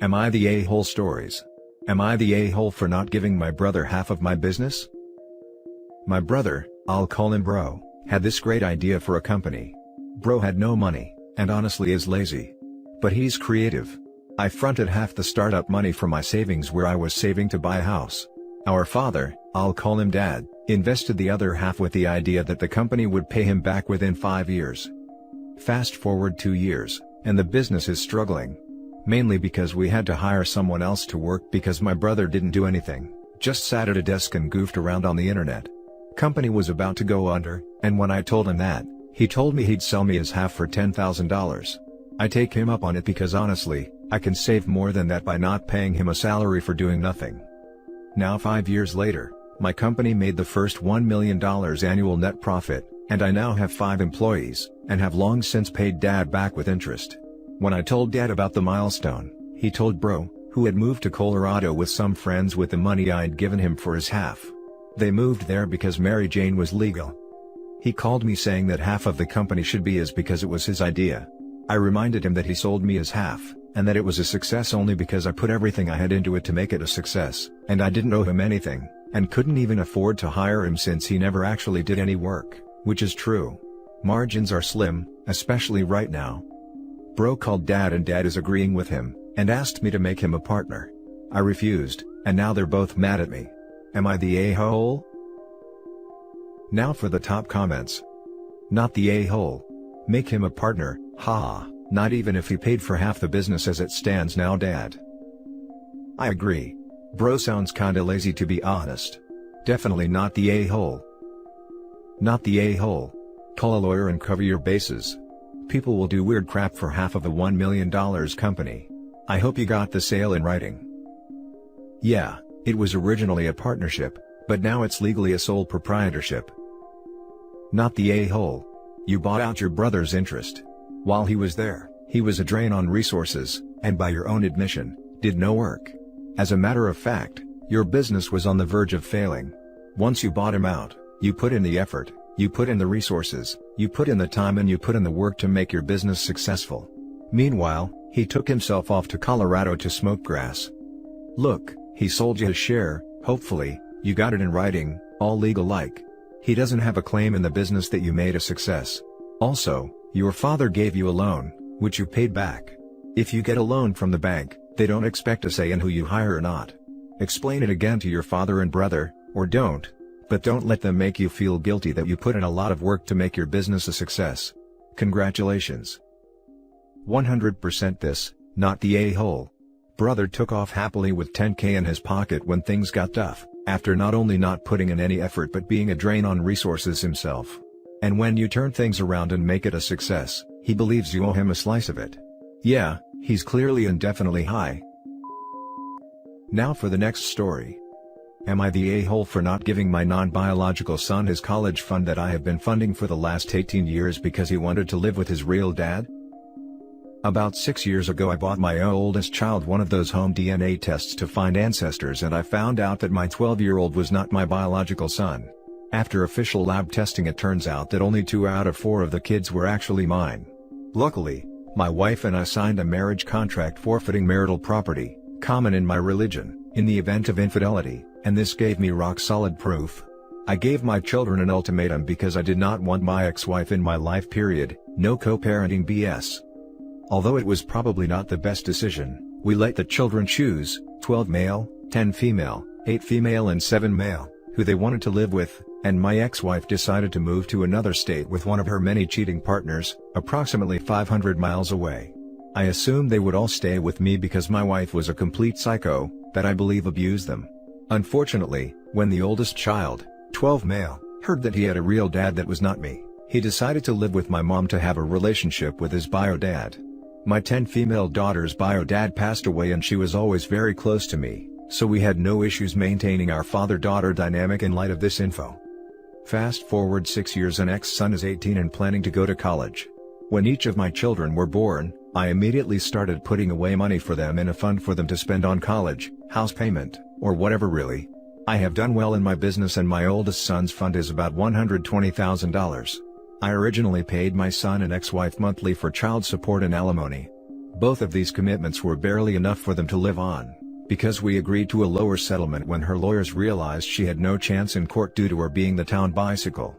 Am I the a-hole stories? Am I the a-hole for not giving my brother half of my business? My brother, I'll call him Bro, had this great idea for a company. Bro had no money, and honestly is lazy. But he's creative. I fronted half the startup money from my savings where I was saving to buy a house. Our father, I'll call him Dad, invested the other half with the idea that the company would pay him back within 5 years. Fast forward 2 years, and the business is struggling. Mainly because we had to hire someone else to work because my brother didn't do anything, just sat at a desk and goofed around on the internet. Company was about to go under, and when I told him that, he told me he'd sell me his half for $10,000. I take him up on it because honestly, I can save more than that by not paying him a salary for doing nothing. Now 5 years later, my company made the first $1 million annual net profit, and I now have 5 employees, and have long since paid Dad back with interest. When I told Dad about the milestone, he told Bro, who had moved to Colorado with some friends with the money I'd given him for his half. They moved there because Mary Jane was legal. He called me saying that half of the company should be his because it was his idea. I reminded him that he sold me his half, and that it was a success only because I put everything I had into it to make it a success, and I didn't owe him anything, and couldn't even afford to hire him since he never actually did any work, which is true. Margins are slim, especially right now. Bro called Dad and Dad is agreeing with him, and asked me to make him a partner. I refused, and now they're both mad at me. Am I the a-hole? Now for the top comments. Not the a-hole. Make him a partner, haha, not even if he paid for half the business as it stands now, Dad. I agree. Bro sounds kinda lazy to be honest. Definitely not the a-hole. Not the a-hole. Call a lawyer and cover your bases. People will do weird crap for half of a $1 million company. I hope you got the sale in writing. Yeah, it was originally a partnership, but now it's legally a sole proprietorship. Not the a-hole. You bought out your brother's interest. While he was there, he was a drain on resources, and by your own admission, did no work. As a matter of fact, your business was on the verge of failing. Once you bought him out, you put in the effort, you put in the resources, you put in the time, and you put in the work to make your business successful. Meanwhile, he took himself off to Colorado to smoke grass. Look, he sold you his share, hopefully, you got it in writing, all legal-like. He doesn't have a claim in the business that you made a success. Also, your father gave you a loan, which you paid back. If you get a loan from the bank, they don't expect a say in who you hire or not. Explain it again to your father and brother, or don't, but don't let them make you feel guilty that you put in a lot of work to make your business a success. Congratulations. 100% this, not the a-hole. Brother took off happily with $10K in his pocket when things got tough, after not only not putting in any effort but being a drain on resources himself. And when you turn things around and make it a success, he believes you owe him a slice of it. Yeah, he's clearly and definitely high. Now for the next story. Am I the a-hole for not giving my non-biological son his college fund that I have been funding for the last 18 years because he wanted to live with his real dad? About 6 years ago I bought my oldest child one of those home DNA tests to find ancestors, and I found out that my 12-year-old was not my biological son. After official lab testing, it turns out that only 2 out of 4 of the kids were actually mine. Luckily, my wife and I signed a marriage contract forfeiting marital property, common in my religion, in the event of infidelity, and this gave me rock-solid proof. I gave my children an ultimatum because I did not want my ex-wife in my life, period, no co-parenting BS. Although it was probably not the best decision, we let the children choose, 12 male, 10 female, 8 female and 7 male, who they wanted to live with, and my ex-wife decided to move to another state with one of her many cheating partners, approximately 500 miles away. I assumed they would all stay with me because my wife was a complete psycho, that I believe abused them. Unfortunately, when the oldest child, 12 male, heard that he had a real dad that was not me, he decided to live with my mom to have a relationship with his bio dad. My 10 female daughter's bio dad passed away and she was always very close to me, so we had no issues maintaining our father-daughter dynamic in light of this info. Fast forward 6 years and ex-son is 18 and planning to go to college. When each of my children were born, I immediately started putting away money for them in a fund for them to spend on college, house payment, or whatever really. I have done well in my business and my oldest son's fund is about $120,000. I originally paid my son and ex-wife monthly for child support and alimony. Both of these commitments were barely enough for them to live on, because we agreed to a lower settlement when her lawyers realized she had no chance in court due to her being the town bicycle.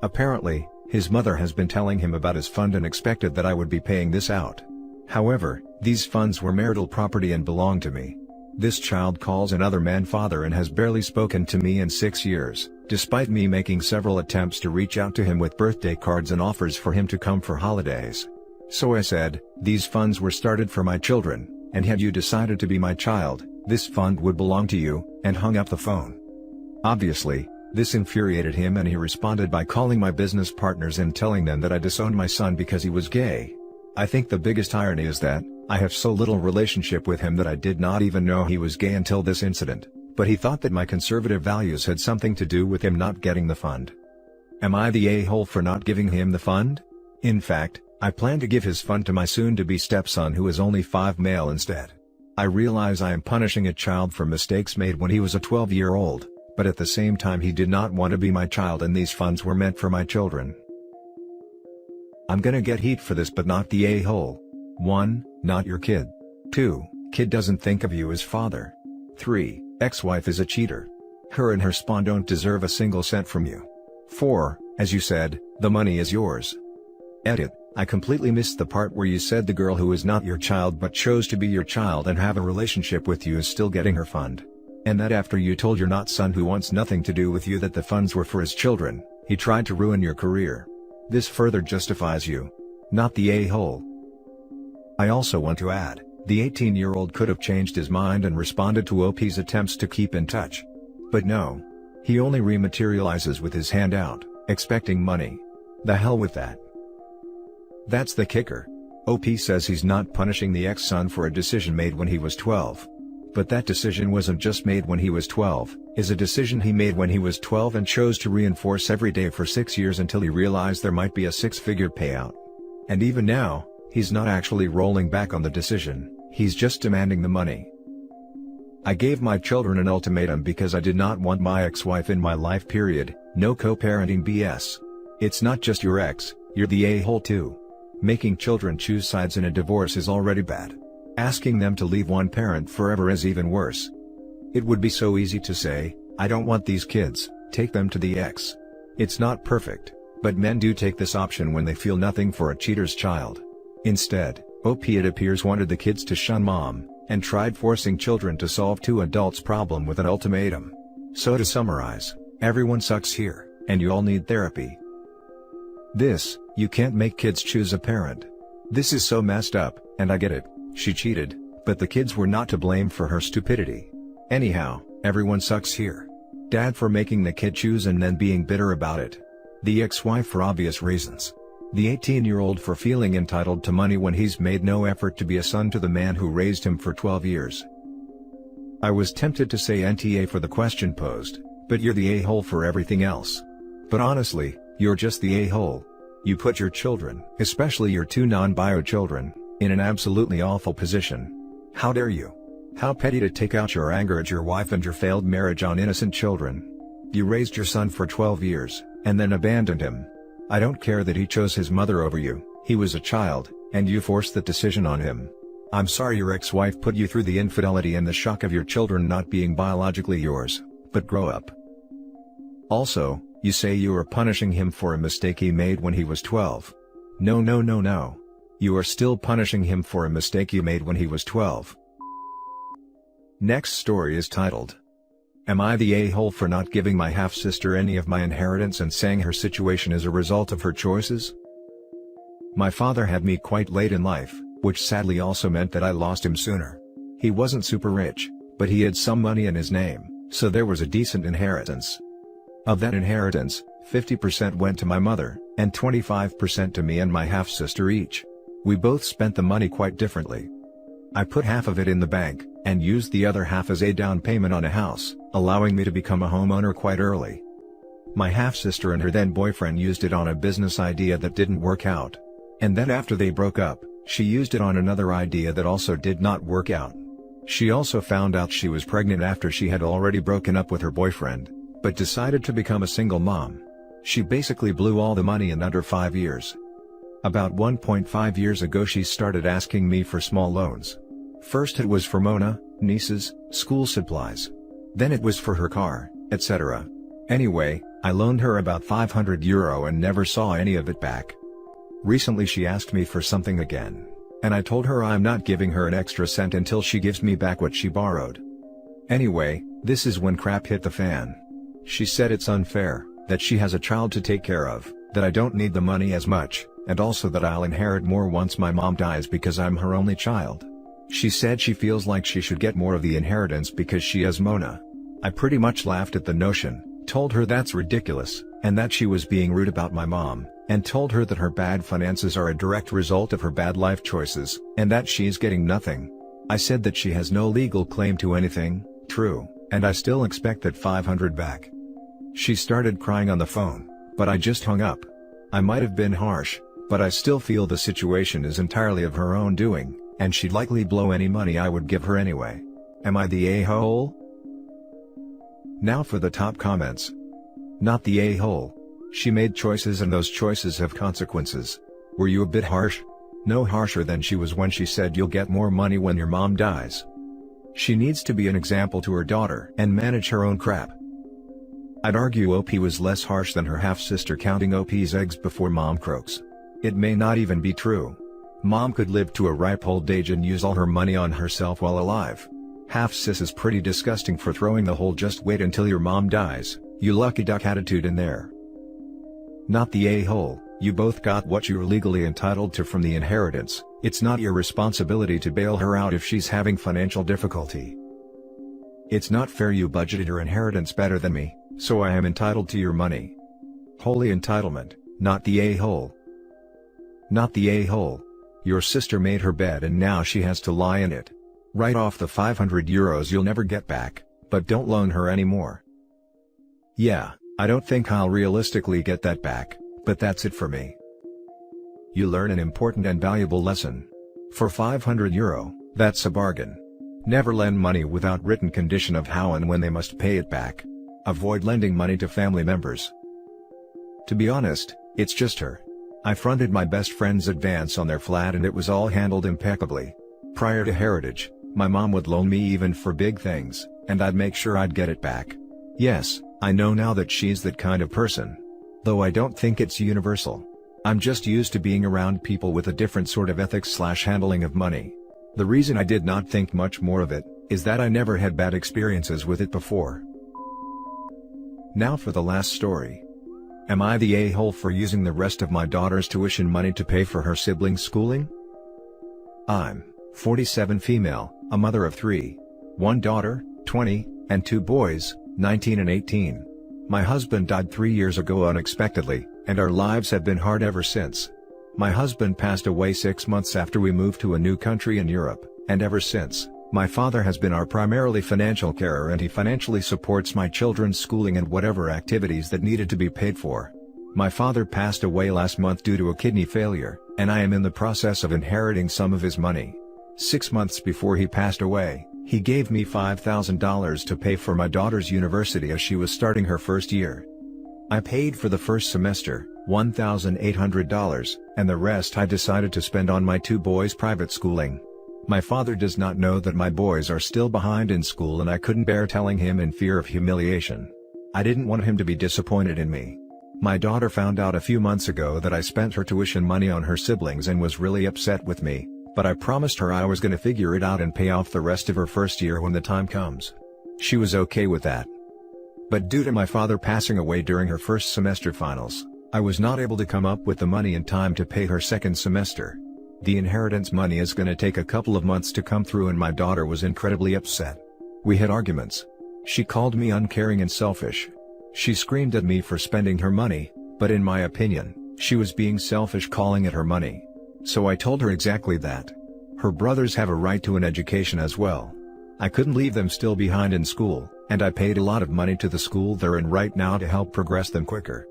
Apparently, his mother has been telling him about his fund and expected that I would be paying this out. However, these funds were marital property and belong to me. This child calls another man father and has barely spoken to me in 6 years, despite me making several attempts to reach out to him with birthday cards and offers for him to come for holidays. So I said, these funds were started for my children, and had you decided to be my child, this fund would belong to you, and hung up the phone. Obviously, this infuriated him and he responded by calling my business partners and telling them that I disowned my son because he was gay. I think the biggest irony is that, I have so little relationship with him that I did not even know he was gay until this incident, but he thought that my conservative values had something to do with him not getting the fund. Am I the a-hole for not giving him the fund? In fact, I plan to give his fund to my soon-to-be stepson who is only 5 male instead. I realize I am punishing a child for mistakes made when he was a 12-year-old, but at the same time he did not want to be my child and these funds were meant for my children. I'm gonna get heat for this but not the a-hole. 1. Not your kid. 2. Kid doesn't think of you as father. 3. Ex-wife is a cheater. Her and her spawn don't deserve a single cent from you. 4. As you said, the money is yours. Edit. I completely missed the part where you said the girl who is not your child but chose to be your child and have a relationship with you is still getting her fund. And that after you told your not son who wants nothing to do with you that the funds were for his children, he tried to ruin your career. This further justifies you. Not the a-hole. I also want to add, the 18-year-old could have changed his mind and responded to OP's attempts to keep in touch. But no. He only rematerializes with his hand out, expecting money. The hell with that. That's the kicker. OP says he's not punishing the ex-son for a decision made when he was 12. But that decision wasn't just made when he was 12, is a decision he made when he was 12 and chose to reinforce every day for 6 years until he realized there might be a 6-figure payout. And even now, he's not actually rolling back on the decision, he's just demanding the money. I gave my children an ultimatum because I did not want my ex-wife in my life period, no co-parenting BS. It's not just your ex, you're the a-hole too. Making children choose sides in a divorce is already bad. Asking them to leave one parent forever is even worse. It would be so easy to say, I don't want these kids, take them to the ex. It's not perfect, but men do take this option when they feel nothing for a cheater's child. Instead, OP it appears wanted the kids to shun mom, and tried forcing children to solve two adults' problem with an ultimatum. So to summarize, everyone sucks here, and you all need therapy. You can't make kids choose a parent. This is so messed up, and I get it, she cheated, but the kids were not to blame for her stupidity. Anyhow, everyone sucks here. Dad for making the kid choose and then being bitter about it. The ex-wife for obvious reasons. The 18-year-old for feeling entitled to money when he's made no effort to be a son to the man who raised him for 12 years. I was tempted to say NTA for the question posed, but you're the a-hole for everything else. But honestly, you're just the a-hole. You put your children, especially your 2 non-bio children, in an absolutely awful position. How dare you? How petty to take out your anger at your wife and your failed marriage on innocent children. You raised your son for 12 years, and then abandoned him. I don't care that he chose his mother over you, he was a child, and you forced that decision on him. I'm sorry your ex-wife put you through the infidelity and the shock of your children not being biologically yours, but grow up. Also, you say you are punishing him for a mistake he made when he was 12. No. You are still punishing him for a mistake you made when he was 12. Next story is titled, Am I the a-hole for not giving my half-sister any of my inheritance and saying her situation is a result of her choices? My father had me quite late in life, which sadly also meant that I lost him sooner. He wasn't super rich, but he had some money in his name, so there was a decent inheritance. Of that inheritance, 50% went to my mother, and 25% to me and my half-sister each. We both spent the money quite differently. I put half of it in the bank, and used the other half as a down payment on a house, allowing me to become a homeowner quite early. My half-sister and her then boyfriend used it on a business idea that didn't work out. And then after they broke up, she used it on another idea that also did not work out. She also found out she was pregnant after she had already broken up with her boyfriend, but decided to become a single mom. She basically blew all the money in under 5 years. About 1.5 years ago she started asking me for small loans. First it was for Mona, nieces, school supplies. Then it was for her car, etc. Anyway, I loaned her about €500 and never saw any of it back. Recently she asked me for something again, and I told her I'm not giving her an extra cent until she gives me back what she borrowed. Anyway, this is when crap hit the fan. She said it's unfair, that she has a child to take care of, that I don't need the money as much, and also that I'll inherit more once my mom dies because I'm her only child. She said she feels like she should get more of the inheritance because she has Mona. I pretty much laughed at the notion, told her that's ridiculous, and that she was being rude about my mom, and told her that her bad finances are a direct result of her bad life choices, and that she's getting nothing. I said that she has no legal claim to anything, true, and I still expect that $500 back. She started crying on the phone, but I just hung up. I might have been harsh, but I still feel the situation is entirely of her own doing, and she'd likely blow any money I would give her anyway. Am I the a-hole? Now for the top comments. Not the a-hole. She made choices and those choices have consequences. Were you a bit harsh? No harsher than she was when she said you'll get more money when your mom dies. She needs to be an example to her daughter and manage her own crap. I'd argue OP was less harsh than her half-sister counting OP's eggs before mom croaks. It may not even be true. Mom could live to a ripe old age and use all her money on herself while alive. Half-sis is pretty disgusting for throwing the whole "just wait until your mom dies, you lucky duck" attitude in there. Not the a-hole. You both got what you're legally entitled to from the inheritance. It's not your responsibility to bail her out if she's having financial difficulty. It's not fair you budgeted your inheritance better than me, so I am entitled to your money. Holy entitlement, not the a-hole. Not the a-hole. Your sister made her bed and now she has to lie in it. Write off the €500 you'll never get back, but don't loan her anymore. Yeah, I don't think I'll realistically get that back, but that's it for me. You learn an important and valuable lesson. For €500, that's a bargain. Never lend money without written condition of how and when they must pay it back. Avoid lending money to family members. To be honest, it's just her. I fronted my best friend's advance on their flat and it was all handled impeccably. Prior to Heritage, my mom would loan me even for big things, and I'd make sure I'd get it back. Yes, I know now that she's that kind of person. Though I don't think it's universal. I'm just used to being around people with a different sort of ethics/handling of money. The reason I did not think much more of it, is that I never had bad experiences with it before. Now for the last story. Am I the a-hole for using the rest of my daughter's tuition money to pay for her siblings' schooling? I'm 47 female, a mother of 3. One daughter, 20, and 2 boys, 19 and 18. My husband died 3 years ago unexpectedly, and our lives have been hard ever since. My husband passed away 6 months after we moved to a new country in Europe, and ever since, my father has been our primarily financial carer and he financially supports my children's schooling and whatever activities that needed to be paid for. My father passed away last month due to a kidney failure, and I am in the process of inheriting some of his money. 6 months before he passed away, he gave me $5,000 to pay for my daughter's university as she was starting her first year. I paid for the first semester, $1,800, and the rest I decided to spend on my 2 boys' private schooling. My father does not know that my boys are still behind in school and I couldn't bear telling him in fear of humiliation. I didn't want him to be disappointed in me. My daughter found out a few months ago that I spent her tuition money on her siblings and was really upset with me, but I promised her I was gonna figure it out and pay off the rest of her first year when the time comes. She was okay with that. But due to my father passing away during her first semester finals, I was not able to come up with the money in time to pay her second semester. The inheritance money is gonna take a couple of months to come through and my daughter was incredibly upset. We had arguments. She called me uncaring and selfish. She screamed at me for spending her money, but in my opinion, she was being selfish calling it her money. So I told her exactly that. Her brothers have a right to an education as well. I couldn't leave them still behind in school, and I paid a lot of money to the school they're in right now to help progress them quicker.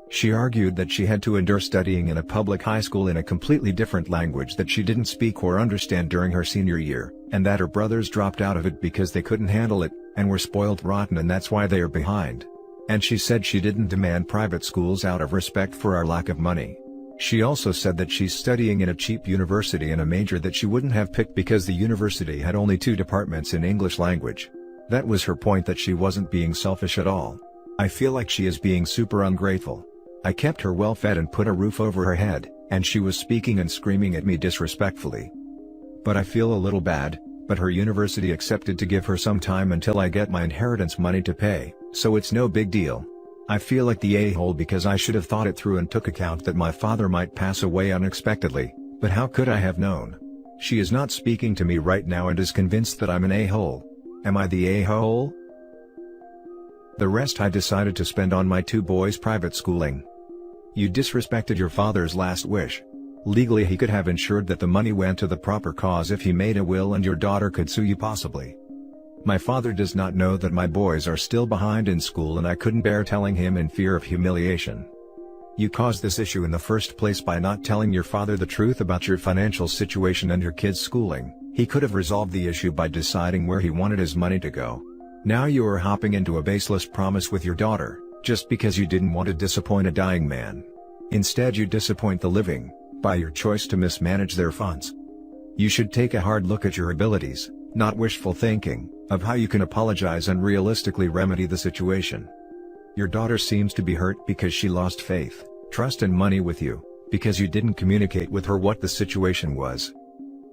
She argued that she had to endure studying in a public high school in a completely different language that she didn't speak or understand during her senior year, and that her brothers dropped out of it because they couldn't handle it, and were spoiled rotten and that's why they are behind. And she said she didn't demand private schools out of respect for our lack of money. She also said that she's studying in a cheap university in a major that she wouldn't have picked because the university had only 2 departments in English language. That was her point, that she wasn't being selfish at all. I feel like she is being super ungrateful. I kept her well fed and put a roof over her head, and she was speaking and screaming at me disrespectfully. But I feel a little bad, but her university accepted to give her some time until I get my inheritance money to pay, so it's no big deal. I feel like the a-hole because I should have thought it through and took account that my father might pass away unexpectedly, but how could I have known? She is not speaking to me right now and is convinced that I'm an a-hole. Am I the a-hole? The rest I decided to spend on my 2 boys' private schooling. You disrespected your father's last wish. Legally he could have ensured that the money went to the proper cause if he made a will, and your daughter could sue you possibly. My father does not know that my boys are still behind in school, and I couldn't bear telling him in fear of humiliation. You caused this issue in the first place by not telling your father the truth about your financial situation and your kids' schooling. He could have resolved the issue by deciding where he wanted his money to go. Now you are hopping into a baseless promise with your daughter, just because you didn't want to disappoint a dying man. Instead you disappoint the living, by your choice to mismanage their funds. You should take a hard look at your abilities, not wishful thinking, of how you can apologize and realistically remedy the situation. Your daughter seems to be hurt because she lost faith, trust and money with you, because you didn't communicate with her what the situation was.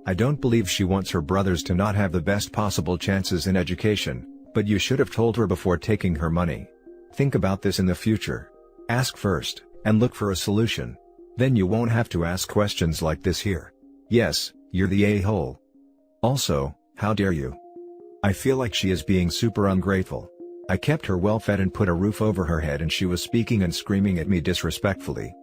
I don't believe she wants her brothers to not have the best possible chances in education, but you should have told her before taking her money. Think about this in the future. Ask first, and look for a solution. Then you won't have to ask questions like this here. Yes, you're the a-hole. Also, how dare you? I feel like she is being super ungrateful. I kept her well fed and put a roof over her head, and she was speaking and screaming at me disrespectfully.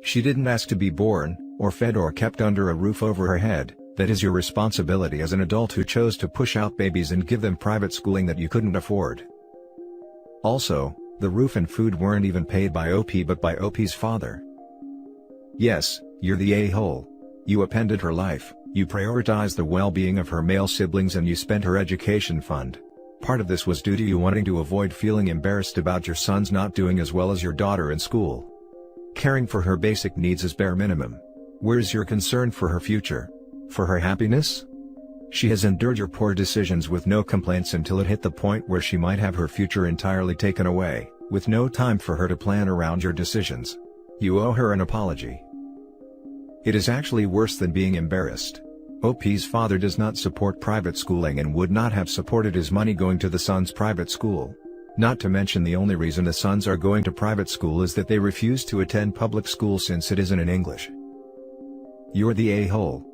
She didn't ask to be born, or fed, or kept under a roof over her head. That is your responsibility as an adult who chose to push out babies and give them private schooling that you couldn't afford. Also, the roof and food weren't even paid by OP but by OP's father. Yes, you're the a-hole. You upended her life, you prioritized the well-being of her male siblings, and you spent her education fund. Part of this was due to you wanting to avoid feeling embarrassed about your sons not doing as well as your daughter in school. Caring for her basic needs is bare minimum. Where's your concern for her future? For her happiness? She has endured your poor decisions with no complaints until it hit the point where she might have her future entirely taken away, with no time for her to plan around your decisions. You owe her an apology. It is actually worse than being embarrassed. OP's father does not support private schooling and would not have supported his money going to the son's private school. Not to mention the only reason the sons are going to private school is that they refuse to attend public school since it isn't in English. You're the a-hole.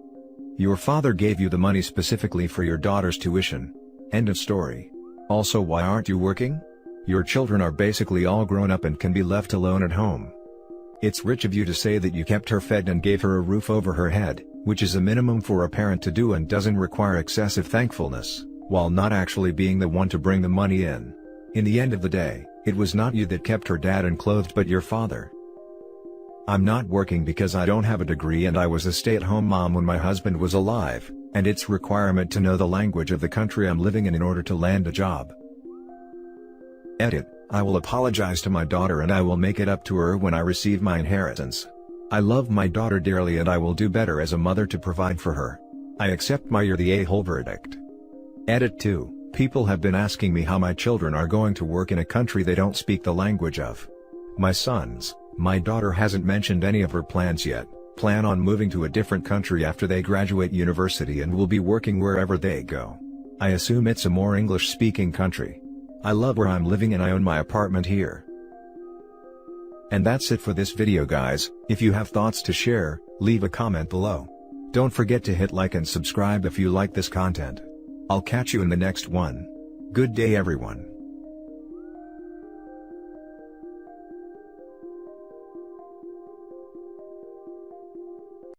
Your father gave you the money specifically for your daughter's tuition. End of story. Also, why aren't you working? Your children are basically all grown up and can be left alone at home. It's rich of you to say that you kept her fed and gave her a roof over her head, which is a minimum for a parent to do and doesn't require excessive thankfulness, while not actually being the one to bring the money in. In the end of the day, it was not you that kept her dad and clothed but your father. I'm not working because I don't have a degree, and I was a stay-at-home mom when my husband was alive, and it's requirement to know the language of the country I'm living in order to land a job. Edit. I will apologize to my daughter and I will make it up to her when I receive my inheritance. I love my daughter dearly and I will do better as a mother to provide for her. I accept my you're the a-hole verdict. Edit 2. People have been asking me how my children are going to work in a country they don't speak the language of. My daughter hasn't mentioned any of her plans yet, plan on moving to a different country after they graduate university and will be working wherever they go. I assume it's a more English-speaking country. I love where I'm living and I own my apartment here. And that's it for this video, guys. If you have thoughts to share, leave a comment below. Don't forget to hit like and subscribe if you like this content. I'll catch you in the next one. Good day everyone.